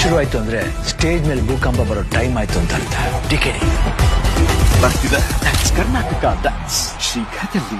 ಶುರುವಾಯ್ತು ಅಂದ್ರೆ ಸ್ಟೇಜ್ ಮೇಲೆ ಭೂಕಂಪ ಬರೋ ಟೈಮ್ ಆಯ್ತು ಅಂತ ಅರ್ಥ. ಟಿಕೆಡಿ ಬರ್ತಿದೆ ಕರ್ನಾಟಕ ಶ್ರೀಘಾತಲ್ಲಿ